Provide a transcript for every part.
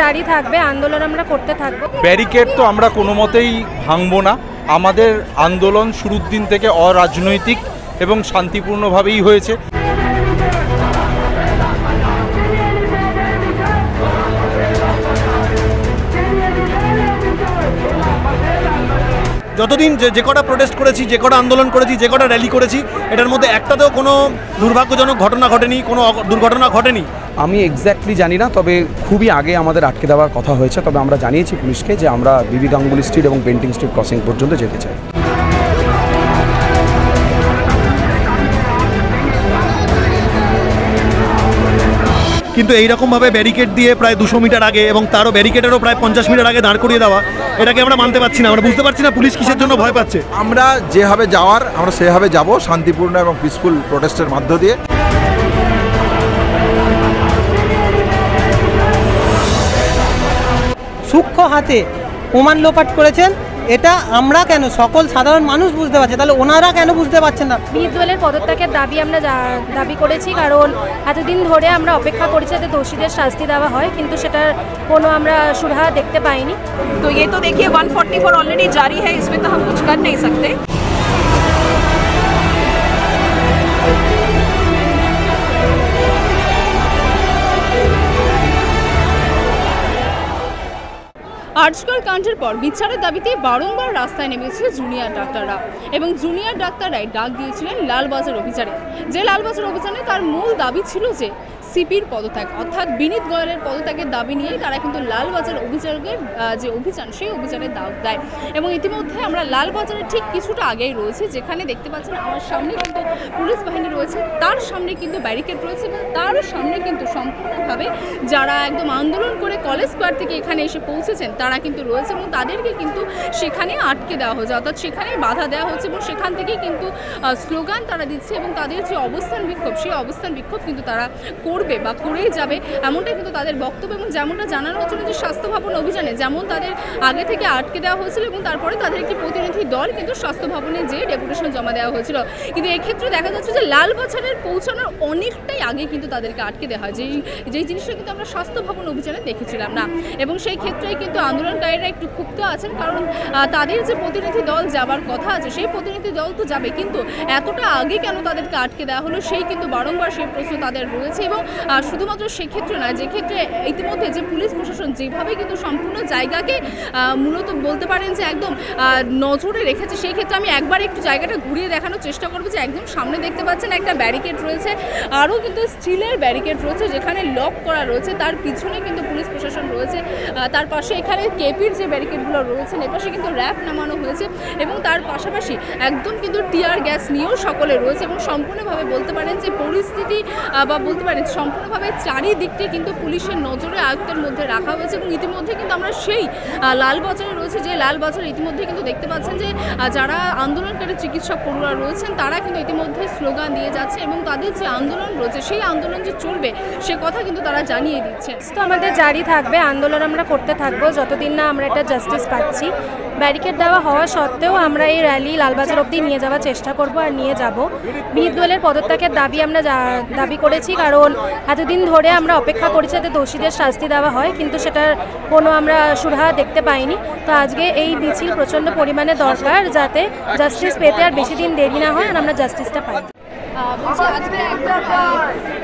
জারি থাকবে, আন্দোলন আমরা করতে থাকবো। ব্যারিকেড তো আমরা কোনো মতেই ভাঙবো না। আমাদের আন্দোলন শুরুর দিন থেকে অরাজনৈতিক এবং শান্তিপূর্ণভাবেই হয়েছে। যতদিন যে কটা প্রোটেস্ট করেছি, যে কটা আন্দোলন করেছি, যে কটা র্যালি করেছি, এটার মধ্যে একটাতেও কোনো দুর্ভাগ্যজনক ঘটনা ঘটেনি, কোনো দুর্ঘটনা ঘটেনি। আমি এক্স্যাক্টলি জানি না, তবে খুবই আগে আমাদের আটকে দেওয়ার কথা হয়েছে। তবে আমরা জানিয়েছি পুলিশকে যে আমরা বিবি গাঙ্গুলি স্ট্রিট এবং পেন্টিং স্ট্রিট ক্রসিং পর্যন্ত যেতে চাই। কিন্তু এইরকমভাবে ব্যারিকেড দিয়ে প্রায় 200 মিটার আগে এবং তারও ব্যারিকেডেরও প্রায় 50 মিটার আগে দাঁড় করিয়ে দেওয়া, এটাকে আমরা মানতে পারছি না। আমরা বুঝতে পারছি না পুলিশ কিসের জন্য ভয় পাচ্ছে। আমরা যেভাবে যাওয়ার আমরা সেভাবে যাব, শান্তিপূর্ণ এবং পিসফুল প্রোটেস্টের মধ্য দিয়ে। সূক্ষ্ম হাতে প্রমাণ লোপাট করেছেন, এটা আমরা কেন সকল সাধারণ মানুষ বুঝতে পারছে, তাহলে ওনারা কেন বুঝতে পারছেন না? বিরোধী দলের পদত্যাগের দাবি আমরা দাবি করেছি, কারণ এতদিন ধরে আমরা অপেক্ষা করেছি যাতে দোষীদের শাস্তি দেওয়া হয়, কিন্তু সেটার কোনো আমরা সুরাহা দেখতে পাইনি। তো ये तो देखिए 144 ऑलरेडी जारी है, इसमें तो हम कुछ कर नहीं सकते। আর্যকর কাণ্ডের পর বিচারের দাবিতে বারংবার রাস্তায় নেমেছে জুনিয়র ডাক্তাররা, এবং জুনিয়র ডাক্তাররাই ডাক দিয়েছিলেন লালবাজার অভিযানে। যে লালবাজার অভিযানে তার মূল দাবি ছিল যে সিপির পদত্যাগ, অর্থাৎ বিনীত গোয়েলের পদত্যাগের দাবি নিয়েই তারা কিন্তু লালবাজার অভিযানের যে অভিযান, সেই অভিযানে ডাক দেয়। এবং ইতিমধ্যে আমরা লালবাজারের ঠিক কিছুটা আগেই রয়েছে, যেখানে দেখতে পাচ্ছেন আমার সামনে কিন্তু পুলিশ বাহিনী রয়েছে, তার সামনে কিন্তু ব্যারিকেড রয়েছে, এবং তার সামনে কিন্তু সম্পূর্ণভাবে যারা একদম আন্দোলন করে কলেজ স্কোয়ার থেকে এখানে এসে পৌঁছেছেন তারা কিন্তু রয়েছে, এবং তাদেরকে কিন্তু সেখানে আটকে দেওয়া হচ্ছে, অর্থাৎ সেখানেই বাধা দেওয়া হচ্ছে, এবং সেখান থেকেই কিন্তু স্লোগান তারা দিচ্ছে, এবং তাদের যে অবস্থান বিক্ষোভ, সেই অবস্থান বিক্ষোভ কিন্তু তারা করবে বা করেই যাবে, এমনটাই কিন্তু তাদের বক্তব্য। এবং যেমনটা জানানো হচ্ছিল যে স্বাস্থ্য ভবন অভিযানে যেমন তাদের আগে থেকে আটকে দেওয়া হয়েছিল, এবং তারপরে তাদের একটি প্রতিনিধি দল কিন্তু স্বাস্থ্য ভবনে যে ডেপুটেশন জমা দেওয়া হয়েছিল, কিন্তু এক্ষেত্রে দেখা যাচ্ছে যে লালবাজারের পৌঁছানোর অনেকটাই আগে কিন্তু তাদেরকে আটকে দেওয়া হয়, যেই জিনিসটা কিন্তু আমরা স্বাস্থ্য ভবন অভিযানে দেখেছিলাম না। এবং সেই ক্ষেত্রেই কিন্তু আন্দোলনকারীরা একটু ক্ষুব্ধ আছেন, কারণ তাদের যে প্রতিনিধি দল যাবার কথা আছে, সেই প্রতিনিধি দল তো যাবে, কিন্তু এতটা আগে কেন তাদেরকে আটকে দেওয়া হলো, সেই কিন্তু বারংবার সেই প্রশ্ন তাদের রয়েছে। এবং শুধুমাত্র সেক্ষেত্রে নয়, যে ক্ষেত্রে ইতিমধ্যে যে পুলিশ প্রশাসন যেভাবে কিন্তু সম্পূর্ণ জায়গাকে মূলত বলতে পারেন যে একদম নজরে রেখেছে, সেই ক্ষেত্রে আমি একবার একটু জায়গাটা ঘুরিয়ে দেখানোর চেষ্টা করবো। যে একদম সামনে দেখতে পাচ্ছেন একটা ব্যারিকেড রয়েছে, আরও কিন্তু স্টিলের ব্যারিকেড রয়েছে যেখানে লক করা রয়েছে, তার পিছনে কিন্তু পুলিশ প্রশাসন রয়েছে, তার পাশে এখানে কেপির যে ব্যারিকেডগুলো রয়েছেন এপাশে কিন্তু র্যাপ নামানো হয়েছে, এবং তার পাশাপাশি একদম কিন্তু টিয়ার গ্যাস নিয়েও সকলে রয়েছে, এবং সম্পূর্ণভাবে বলতে পারেন যে পরিস্থিতি বা বলতে পারেন সম্পূর্ণভাবে চারিদিকটি কিন্তু পুলিশের নজরে আয়ত্তের মধ্যে রাখা হয়েছে। এবং ইতিমধ্যে কিন্তু আমরা সেই লালবাজারে রয়েছে, যে লালবাজারে ইতিমধ্যে কিন্তু দেখতে পাচ্ছেন যে যারা আন্দোলনকারী চিকিৎসক পড়ুয়া রয়েছেন তারা কিন্তু ইতিমধ্যে স্লোগান দিয়ে যাচ্ছে, এবং তাদের যে আন্দোলন রয়েছে সেই আন্দোলন যে চলবে সে কথা কিন্তু তারা জানিয়ে দিচ্ছে। তো আমাদের জারি থাকবে, আন্দোলন আমরা করতে থাকবো যতদিন না আমরা এটা জাস্টিস পাচ্ছি। ব্যারিকেড দেওয়া হওয়া সত্ত্বেও আমরা এই র্যালি লালবাজার অবধি নিয়ে যাওয়ার চেষ্টা করব আর নিয়ে যাব। বিরোধী দলের পদত্যাগের দাবি আমরা দাবি করেছি, কারণ এতদিন ধরে আমরা অপেক্ষা করেছি যাতে দোষীদের শাস্তি দেওয়া হয়, কিন্তু সেটার কোনো আমরা সুরাহা দেখতে পাইনি। তো আজকে এই মিছিল প্রচণ্ড পরিমাণে দরকার, যাতে জাস্টিস পেতে আর বেশি দিন দেরি না হয় আর আমরা জাস্টিসটা পাই। বলছি আজকে একদম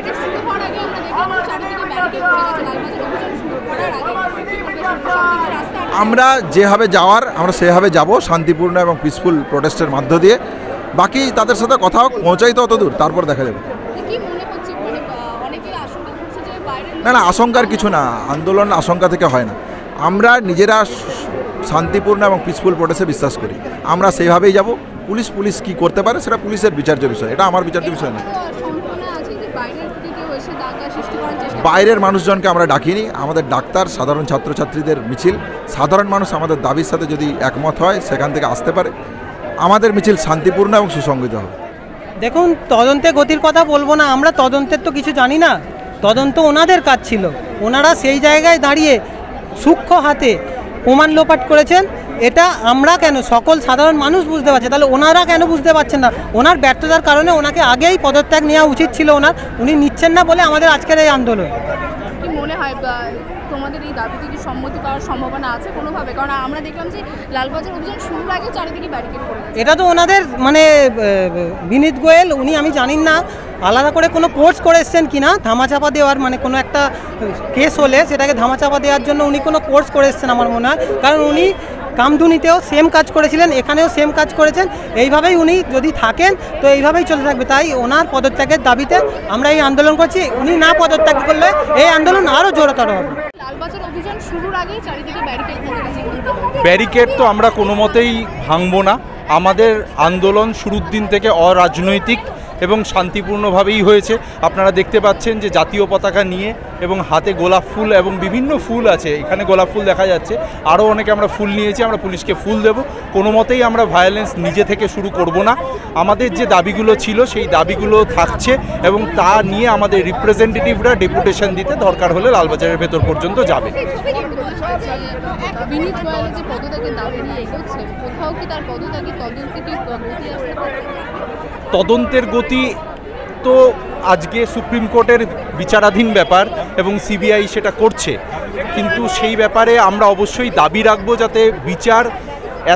এটা শুরু হওয়ার আগে আমরা দেখলাম চারিদিকে ব্যারিকেড পড়ে গেছে, লালবাজার অভিযান শুরু করার আগে রাস্তা আমরা যেভাবে যাওয়ার আমরা সেভাবে যাব, শান্তিপূর্ণ এবং পিসফুল প্রোটেস্টের মধ্য দিয়ে। বাকি তাদের সাথে কথা পৌঁছাই তো অত দূর, তারপর দেখা যাবে। কি মনে হচ্ছে, মানে অনেকেই আশঙ্কা করছে যে বাইরে না, আশঙ্কার কিছু না, আন্দোলন আশঙ্কা থেকে হয় না। আমরা নিজেরা শান্তিপূর্ণ এবং পিসফুল প্রোটেস্টে বিশ্বাস করি, আমরা সেইভাবেই যাব। পুলিশ কি করতে পারে সেটা পুলিশের বিচার্য বিষয়, এটা আমার বিচার্য বিষয় না। বাইরের মানুষজনকে আমরা ডাকিনি, আমাদের ডাক্তার, সাধারণ ছাত্রছাত্রীদের মিছিল, সাধারণ মানুষ আমাদের দাবির সাথে যদি একমত হয় সেখান থেকে আসতে পারে। আমাদের মিছিল শান্তিপূর্ণ এবং সুসংগঠিত হবে। দেখুন, তদন্তে গতির কথা বলবো না, আমরা তদন্তের তো কিছু জানি না, তদন্ত ওনাদের কাজ ছিল, ওনারা সেই জায়গায় দাঁড়িয়ে সূক্ষ্ম হাতে প্রমাণ লোপাট করেছেন, এটা আমরা কেন সকল সাধারণ মানুষ বুঝতে পারছে, তাহলে ওনারা কেন বুঝতে পারছেন না? ওনার ব্যর্থতার কারণে ওনাকে আগেই পদত্যাগ নেওয়া উচিত ছিল, উনি নিচ্ছেন না বলে আমাদের আজকের এই আন্দোলন। কি মনে হয় তোমাদের এই এই দাবিতে কি সম্মতি পাওয়ার সম্ভাবনা আছে কোনোভাবে? কারণ আমরা দেখলাম যে লালবাজার অভিযান শুরুর আগে চারিদিকে ব্যারিকেড করে গেছে। এটা তো ওনাদের মানে বিনীত গোয়েল উনি আমি জানি না আলাদা করে কোনো কোর্স করে এসছেন কি না ধামাচাপা দেওয়ার, মানে কোনো একটা কেস হলে সেটাকে ধামাচাপা দেওয়ার জন্য উনি কোনো কোর্স করে এসছেন আমার মনে হয়। কারণ উনি কামধুনিতেও সেম কাজ করেছিলেন, এখানেও সেম কাজ করেছেন। এইভাবেই উনি যদি থাকেন তো এইভাবেই চলতে থাকবে। তাই ওনার পদত্যাগের দাবিতে আমরা এই আন্দোলন করছি। উনি না পদত্যাগ করলে এই আন্দোলন আরও জোরতর হবে। লালবাজার অভিযান শুরুর আগেই চারিদিকে ব্যারিকেড করে গেছে। ব্যারিকেড তো আমরা কোনো মতেই ভাঙবো না। আমাদের আন্দোলন শুরুর দিন থেকে অরাজনৈতিক এবং শান্তিপূর্ণভাবেই হয়েছে। আপনারা দেখতে পাচ্ছেন যে জাতীয় পতাকা নিয়ে এবং হাতে গোলাপ ফুল এবং বিভিন্ন ফুল আছে, এখানে গোলাপ ফুল দেখা যাচ্ছে, আরও অনেকে আমরা ফুল নিয়েছি, আমরা পুলিশকে ফুল দেব। কোনো মতেই আমরা ভায়োলেন্স নিজে থেকে শুরু করব না। আমাদের যে দাবিগুলো ছিল সেই দাবিগুলো থাকছে এবং তা নিয়ে আমাদের রিপ্রেজেন্টেটিভরা ডেপুটেশন দিতে দরকার হলে লালবাজারের ভেতর পর্যন্ত যাবে। বিনীত গোয়েলের যে পদত্যাগের দাবি নিয়ে এগোচ্ছে, কোথাও কি তার পদত্যাগের তদন্তে কি গতি আসতে পারে? তদন্তের গতি তো আজকে সুপ্রিম কোর্টের বিচারাধীন ব্যাপার এবং সিবিআই সেটা করছে, কিন্তু সেই ব্যাপারে আমরা অবশ্যই দাবি রাখবো যাতে বিচার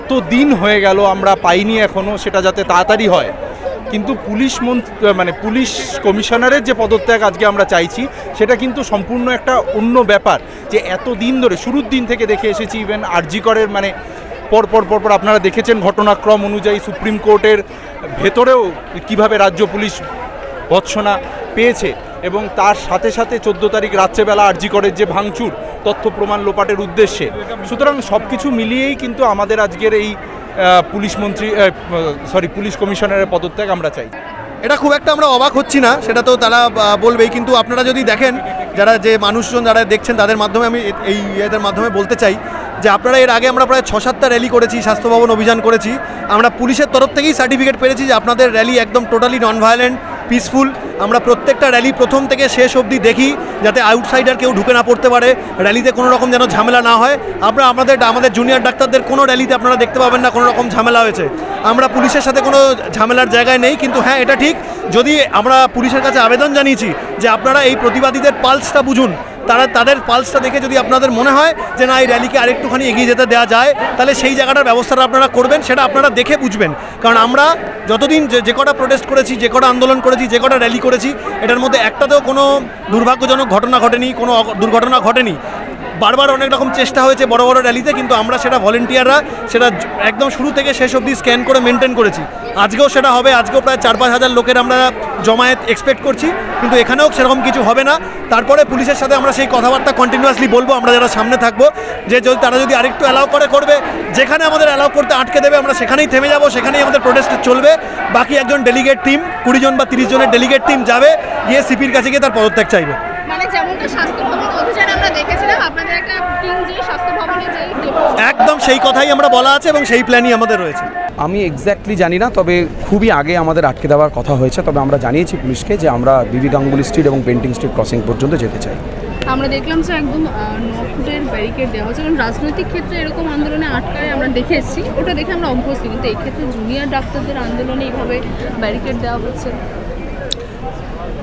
এত দিন হয়ে গেল আমরা পাইনি এখনও, সেটা যাতে তাড়াতাড়ি হয়। কিন্তু পুলিশ কমিশনারের যে পদত্যাগ আজকে আমরা চাইছি সেটা কিন্তু সম্পূর্ণ একটা অন্য ব্যাপার। যে এত দিন ধরে শুরুর দিন থেকে দেখে এসেছি, ইভেন আরজি করের পরপর আপনারা দেখেছেন ঘটনাক্রম অনুযায়ী সুপ্রিম কোর্টের ভেতরেও কিভাবে রাজ্য পুলিশ ভৎসনা পেয়েছে এবং তার সাথে সাথে 14 তারিখ রাত্রেবেলা আরজি করের যে ভাঙচুর তথ্য প্রমাণ লোপাটের উদ্দেশ্যে। সুতরাং সব কিছু মিলিয়েই কিন্তু আমাদের আজকের এই পুলিশ কমিশনারের পদত্যাগ আমরা চাই। এটা খুব একটা আমরা অবাক হচ্ছি না, সেটা তো তারা বলবেই। কিন্তু আপনারা যদি দেখেন, যে মানুষজন যারা দেখছেন তাদের মাধ্যমে আমি এদের মাধ্যমে বলতে চাই যে আপনারা এর আগে আমরা প্রায় 6-7টা র্যালি করেছি, স্বাস্থ্য ভবন অভিযান করেছি। আমরা পুলিশের তরফ থেকেই সার্টিফিকেট পেয়েছি যে আপনাদের র্যালি একদম টোটালি নন ভায়োলেন্ট, পিসফুল। আমরা প্রত্যেকটা র্যালি প্রথম থেকে শেষ অবধি দেখি যাতে আউটসাইডার কেউ ঢুকে না পড়তে পারে, র্যালিতে কোনো রকম যেন ঝামেলা না হয়। আমাদের জুনিয়র ডাক্তারদের কোনো র্যালিতে আপনারা দেখতে পাবেন না কোনো রকম ঝামেলা হয়েছে। আমরা পুলিশের সাথে কোনো ঝামেলার জায়গায় নেই। কিন্তু হ্যাঁ, এটা ঠিক, যদি আমরা পুলিশের কাছে আবেদন জানিয়েছি যে আপনারা এই প্রতিবাদীদের পালসটা বুঝুন, তাদের পালসটা দেখে যদি আপনাদের মনে হয় যে না এই র্যালিকে আরেকটুখানি এগিয়ে যেতে দেওয়া যায়, তাহলে সেই জায়গাটার ব্যবস্থাটা আপনারা করবেন, সেটা আপনারা দেখে বুঝবেন। কারণ আমরা যতদিন যে কটা প্রোটেস্ট করেছি, যে কটা আন্দোলন করেছি, যে কটা র্যালি করেছি, এটার মধ্যে একটাতেও কোনো দুর্ভাগ্যজনক ঘটনা ঘটেনি, কোনো দুর্ঘটনা ঘটেনি। বারবার অনেক রকম চেষ্টা হয়েছে বড় বড় র্যালিতে, কিন্তু আমরা সেটা ভলেন্টিয়াররা সেটা একদম শুরু থেকে শেষ অবধি স্ক্যান করে মেনটেন করেছি। আজকেও সেটা হবে। আজকেও প্রায় 4-5 হাজার লোকের আমরা জমায়েত এক্সপেক্ট করছি, কিন্তু এখানেও সেরকম কিছু হবে না। তারপরে পুলিশের সাথে আমরা সেই কথাবার্তা কন্টিনিউয়াসলি বলবো, আমরা যারা সামনে থাকবো, যে তারা যদি আরেকটু অ্যালাউ করবে, যেখানে আমাদের অ্যালাউ করতে আটকে দেবে আমরা সেখানেই থেমে যাব, সেখানেই আমাদের প্রোটেস্ট চলবে। বাকি একজন ডেলিগেট টিম 20 জন বা 30 জনের ডেলিগেট টিম যাবে, গিয়ে সিপির কাছে গিয়ে তার পদত্যাগ চাইবে। মানে যেমনটা স্বাস্থ্য ভবন অভিযানে আমরা দেখেছিলাম, আপনাদের একটা টিম যে স্বাস্থ্য ভবনে যেই একদম সেই কথাই আমরা বলা আছে এবং সেই প্ল্যানই আমাদের রয়েছে। আমি এক্স্যাক্টলি জানি না, তবে খুবই আগে আমাদের আটকে দেওয়ার কথা হয়েছে। তবে আমরা জানিয়েছি পুলিশকে যে আমরা বিবি গাঙ্গুলি স্ট্রিট এবং পেন্টিং স্ট্রিট ক্রসিং পর্যন্ত যেতে চাই। আমরা দেখলাম যে একদম 9 ফুটের ব্যারিকেড দেওয়া হচ্ছে। কারণ রাজনৈতিক ক্ষেত্রে এরকম আন্দোলনে আটকায় আমরা দেখে এসেছি, ওটা দেখে আমরা অভ্যস্ত, কিন্তু এই ক্ষেত্রে জুনিয়র ডাক্তারদের আন্দোলনে এইভাবে ব্যারিকেড দেওয়া হচ্ছে।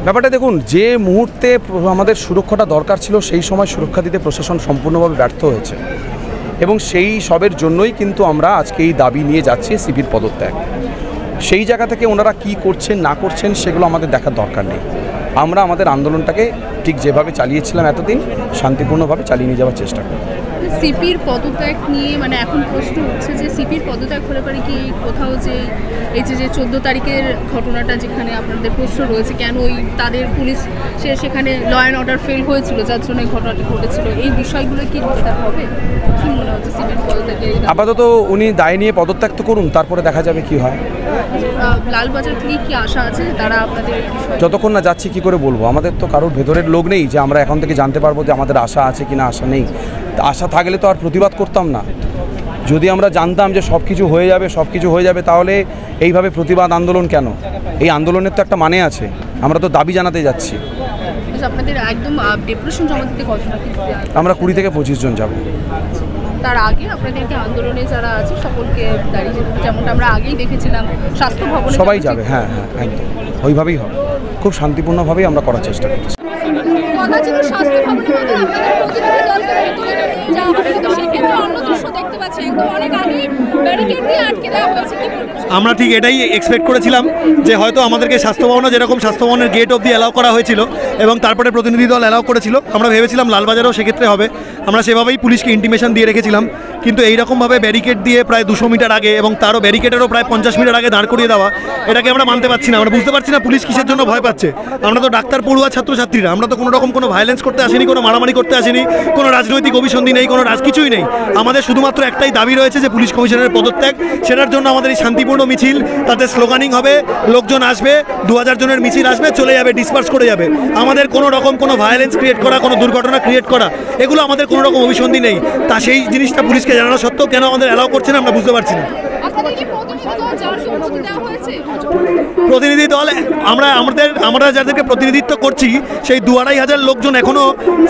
ব্যাপারটা দেখুন, যে মুহূর্তে আমাদের সুরক্ষাটা দরকার ছিল সেই সময় সুরক্ষা দিতে প্রশাসন সম্পূর্ণভাবে ব্যর্থ হয়েছে এবং সেই সবের জন্যই কিন্তু আমরা আজকে এই দাবি নিয়ে যাচ্ছি সিপির পদত্যাগ। সেই জায়গা থেকে ওনারা কি করছেন না করছেন সেগুলো আমাদের দেখার দরকার নেই। আমরা আমাদের আন্দোলনটাকে ঠিক যেভাবে চালিয়েছিলাম এতদিন শান্তিপূর্ণভাবে চালিয়ে নিয়ে যাওয়ার চেষ্টা করি। সিপির পদত্যাগ নিয়ে মানে এখন প্রশ্ন উঠছে যে সিপির পদত্যাগ হলে পারে কি কোথাও যে এই যে 14 তারিখের ঘটনাটা যেখানে আপনাদের প্রশ্ন রয়েছে, কেন ওই তাদের পুলিশ সেখানে ল অ্যান্ড অর্ডার ফেল হয়েছিল, যার জন্য এই ঘটনাটি ঘটেছিল, এই বিষয়গুলো কি বিস্তার হবে? কি মনে হচ্ছে সিপির পদত্যাগের? আপাতত উনি দায় নিয়ে পদত্যাগ তো করুন, তারপরে দেখা যাবে কি হয়। লালবাজার থেকে কি আশা আছে তারা আপনাদের? যতক্ষণ না যাচ্ছি কি করে বলবো, আমাদের তো কারোর ভেতরের লোক নেই যে আমরা এখন থেকে জানতে পারবো যে আমাদের আশা আছে কি না আশা নেই। আশা থাকলে তো আর প্রতিবাদ করতাম না। যদি আমরা জানতাম যে সব কিছু হয়ে যাবে তাহলে এইভাবে প্রতিবাদ আন্দোলন কেন? এই আন্দোলনের তো একটা মানে আছে, আমরা তো দাবি জানাতে যাচ্ছি। আপনাদের একদম ডেপুটেশন জমা দিতে কতজন? আমরা 20 থেকে 25 জন যাব। তার আগে আপনাদেরকে আন্দোলনে যারা আছে সকলকে দাঁড়িয়ে যেতে, যেমনটা আমরা আগেই দেখেছিলাম স্বাস্থ্য ভবনে সবাই যাবে। হ্যাঁ, একদম ওইভাবেই হবে, খুব শান্তিপূর্ণভাবেই আমরা করার চেষ্টা করছি। গদাচির স্বাস্থ্য ভবনের মধ্যে আপনাদের প্রতিনিধি দলকে ভেতরে নিয়ে যাওয়া হবে, কিন্তু সেক্ষেত্রে অন্য দৃশ্য দেখতে পাচ্ছি, একদম অনেক আগেই ব্যারিকেড দিয়ে আটকে দেওয়া হয়েছে। কি বলবেন? আমরা ঠিক এটাই এক্সপেক্ট করেছিলাম যে হয়তো আমাদেরকে স্বাস্থ্য ভবনে যেরকম স্বাস্থ্য ভবনের গেট অবধি অ্যালাউ করা হয়েছিল এবং তারপরে প্রতিনিধি দল অ্যালাউ করেছিল, আমরা ভেবেছিলাম লালবাজারেও সেক্ষেত্রে হবে। আমরা সেভাবেই পুলিশকে ইন্টিমেশন দিয়ে রেখেছিলাম, কিন্তু এইরকমভাবে ব্যারিকেড দিয়ে প্রায় 200 মিটার আগে এবং তারও ব্যারিকেডেরও প্রায় 50 মিটার আগে দাঁড় করিয়ে দেওয়া, এটাকে আমরা মানতে পারছি না। আমরা বুঝতে পারছি না পুলিশ কিসের জন্য ভয় পাচ্ছে। আমরা তো ডাক্তার পড়ুয়া ছাত্রছাত্রীরা, আমরা তো কোনো রকম কোনো ভায়োলেন্স করতে আসেনি, কোনো মারামারি করতে আসেনি, কোনো রাজনৈতিক অভিসন্ধি নেই, কোনো কিছুই নেই। আমাদের শুধুমাত্র একটাই দাবি রয়েছে যে পুলিশ কমিশনারের পদত্যাগ। সেটার জন্য আমাদের এই শান্তিপূর্ণ মিছিল, তাতে স্লোগানিং হবে, লোকজন আসবে, 2000 জনের মিছিল আসবে, চলে যাবে, ডিসপার্স করে যাবে। আমাদের কোনো রকম কোনো ভায়োলেন্স ক্রিয়েট করা, কোনো দুর্ঘটনা ক্রিয়েট করা, এগুলো আমাদের কোনো রকম অভিসন্ধি নেই। তা সেই জিনিসটা পুলিশকে জানানো সত্ত্বেও কেন আমাদের অ্যালাউ করছে না আমরা বুঝতে পারছি না। প্রতিনিধি দল আমরা যাদেরকে প্রতিনিধিত্ব করছি সেই 2-2,500 লোকজন এখনও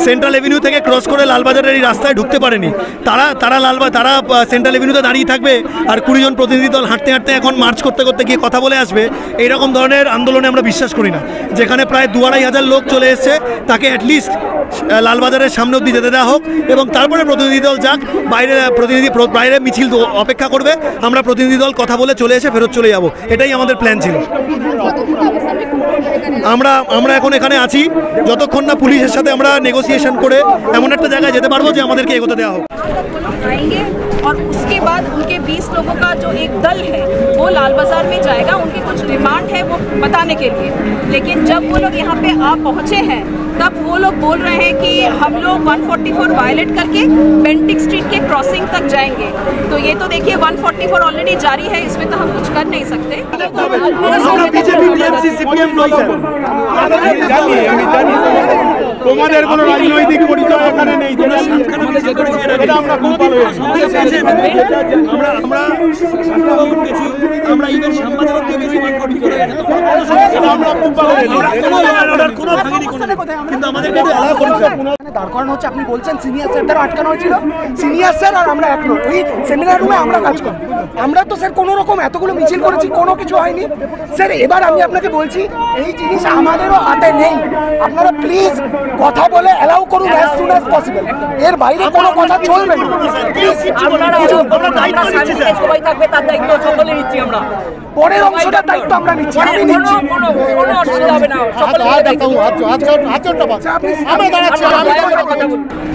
সেন্ট্রাল এভিনিউ থেকে ক্রস করে লালবাজারের এই রাস্তায় ঢুকতে পারেনি। তারা সেন্ট্রাল এভিনিউতে দাঁড়িয়ে থাকবে আর 20 জন প্রতিনিধি দল হাঁটতে হাঁটতে এখন মার্চ করতে করতে গিয়ে কথা বলে আসবে। এইরকম ধরনের আন্দোলনে আমরা বিশ্বাস করি না। যেখানে প্রায় 2-2,500 লোক চলে এসছে, তাকে অ্যাটলিস্ট লালবাজারের সামনে অবধি যেতে দেওয়া হোক এবং তারপরে প্রতিনিধি দল যাক। বাইরে মিছিল অপেক্ষা করবে, আমরা প্রতিনিধি দল কথা বলে চলে এসে ফেরত চলে যাব, এটাই আমাদের প্ল্যান ছিল। আমরা এখন এখানে আছি যতক্ষণ না পুলিশের সাথে আমরা নেগোসিয়েশন করে এমন একটা জায়গায় যেতে পারবো যে আমাদেরকে এগোতে দেওয়া হোক। आएंगे और उसके बाद उनके 20 लोगों का जो एक दल है वो लाल बाजार में जाएगा, उनकी कुछ डिमांड है वो बताने के लिए। लेकिन जब वो लोग यहाँ पे आ पहुँचे हैं तब वो लोग बोल रहे हैं कि हम लोग 144 वायलेट करके बेंटिक स्ट्रीट के क्रॉसिंग तक जाएंगे। तो ये तो देखिए 144 ऑलरेडी जारी है, इसमें तो हम कुछ कर नहीं सकते। তোমাদের কোনো রাজনৈতিক পরিচয় এখানে নেই, এটা আমরা খুব ভালো আমরা ইভেন সাংবাদিকদের বেশি কিন্তু আমাদেরকে দাঁড় করানো হচ্ছে। আপনি বলছেন সিনিয়র স্যার দ্বারা আটকানো হয়েছিল, সিনিয়র স্যার আর আমরা এক নয়, ওই সেমিনার রুমে আমরা কাজ করি। আমরা তো স্যার কোনো রকম এতগুলো মিছিল করেছি, কোনো কিছু হয়নি স্যার। এবার আমি আপনাকে বলছি এই জিনিস আমাদেরও হাতে নেই, আপনারা প্লিজ কথা বলে অ্যালাউ করুন অ্যাজ সুন অ্যাজ পসিবল। এর বাইরে কোনো কথা চলবে না। সবাই থাকবে, তার দায়িত্ব সকলে নিচ্ছি আমরা। পরের অংশটার দায়িত্ব আমরা নিচ্ছি, আমি নিচ্ছি, কোনো অসুবিধা হবে না।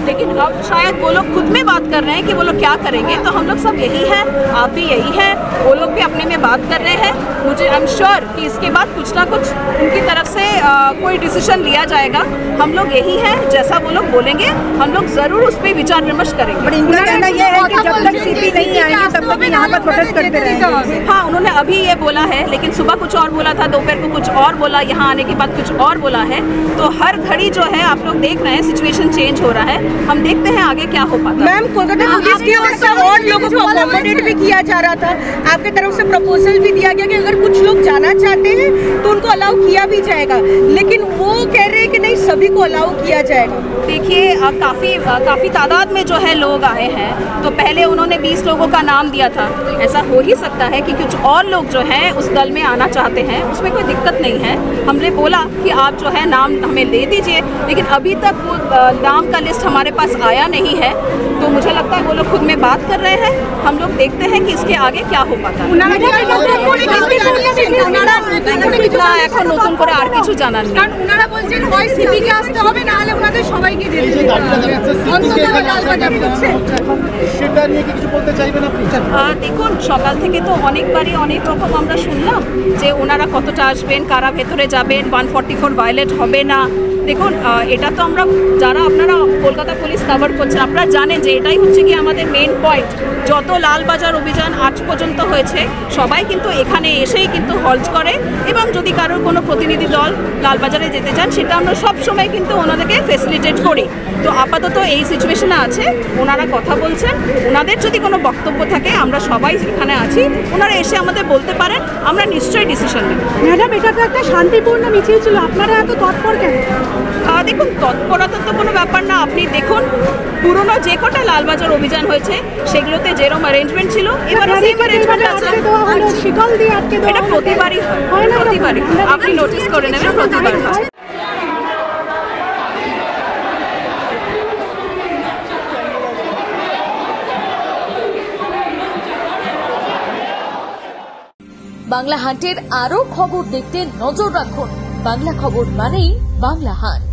लेकिन अब शायद वो लोग खुद में बात कर रहे हैं कि वो लोग क्या करेंगे, तो हम लोग सब यही हैं, आप भी यही हैं, वो लोग भी अपने में बात कर रहे हैं। मुझे आई एम श्योर कि इसके बाद कुछ ना कुछ उनकी तरफ से कोई डिसीजन लिया जाएगा। हम लोग यही हैं, जैसा वो लोग बोलेंगे हम लोग ज़रूर उस पर विचार विमर्श करेंगे। इनका कहना यह है कि जब तक सीपी नहीं आएंगे तब तक यहाँ पर प्रोटेस्ट करते रहेंगे। हाँ, उन्होंने अभी ये बोला है, लेकिन सुबह कुछ और बोला था, दोपहर को कुछ और बोला, यहाँ आने के बाद कुछ और बोला है। तो हर घड़ी जो है आप लोग देख रहे हैं सिचुएशन चेंज हो रहा है, हम देखते हैं आगे क्या हो पाता है। मैम, कोलकाता पुलिस की ओर से और लोगों को अकोमोडेट भी किया जा रहा था, आपकी तरफ से प्रपोजल भी दिया गया कि अगर कुछ लोग जाना चाहते हैं तो उनको अलाउ किया भी जाएगा, लेकिन वो कह रहे हैं कि नहीं सभी को अलाउ किया जाएगा। देखिए काफ़ी तादाद में जो है लोग आए हैं, तो पहले उन्होंने 20 लोगों का नाम दिया था। ऐसा हो ही सकता है कि कुछ और लोग जो हैं उस दल में आना चाहते हैं, उसमें कोई दिक्कत नहीं है। हमने बोला कि आप जो है नाम हमें दे दीजिए, लेकिन अभी तक वो नाम का लिस्ट हमारे पास आया नहीं है। तो मुझे लगता है वो लोग खुद में बात कर रहे हैं, हम लोग देखते हैं कि इसके आगे क्या हो पाता है। এখন নতুন করে আর কিছু জানার নেই, কারণ ওনারা বলছেন হয় সিপিকে আসতে হবে, না হলে ওনাদের সবাইকে যেতে হবে। সেটা নিয়ে কি কিছু বলতে চাইবেন আপনি? দেখুন, সকাল থেকে তো অনেকবারই অনেক রকম আমরা শুনলাম যে ওনারা কতটা আসবেন, কারা ভেতরে যাবেন, 144 ভায়োলেট হবে না। দেখুন, এটা তো আমরা যারা আপনারা কলকাতা পুলিশ কভার করছেন আপনারা জানেন যে এটাই হচ্ছে কি আমাদের মেন পয়েন্ট। যত লালবাজার অভিযান আজ পর্যন্ত হয়েছে সবাই কিন্তু এখানে এসেই কিন্তু হল্ট করে, এবং যদি কারোর কোনো প্রতিনিধি দল লালবাজারে যেতে চান সেটা আমরা সব সময় কিন্তু ওনাদেরকে ফেসিলিটেট করি। তো আপাতত এই সিচুয়েশনে আছে, ওনারা কথা বলছেন, ওনাদের যদি কোনো বক্তব্য থাকে আমরা সবাই এখানে আছি, ওনারা এসে আমাদের বলতে পারেন, আমরা নিশ্চয়ই ডিসিশন নেব। ম্যাডাম, এটা তো একটা শান্তিপূর্ণ মিছিল ছিল, আপনারা এত তৎপর কেন? দেখুন, তৎপরতা তো কোনো ব্যাপার না। আপনি দেখুন পুরনো যে কটা লালবাজার অভিযান হয়েছে সেগুলোতে যেরকম অ্যারেঞ্জমেন্ট ছিল এবারে সেম অ্যারেঞ্জমেন্ট আছে। এটা প্রতিবারই হয়, প্রতিবারই আপনি নোটিস করে নেবেন, প্রতিবার হয়। বাংলা হান্টের আরও খবর দেখতে নজর রাখুন। বাংলা খবর মানেই বাংলা হান্ট।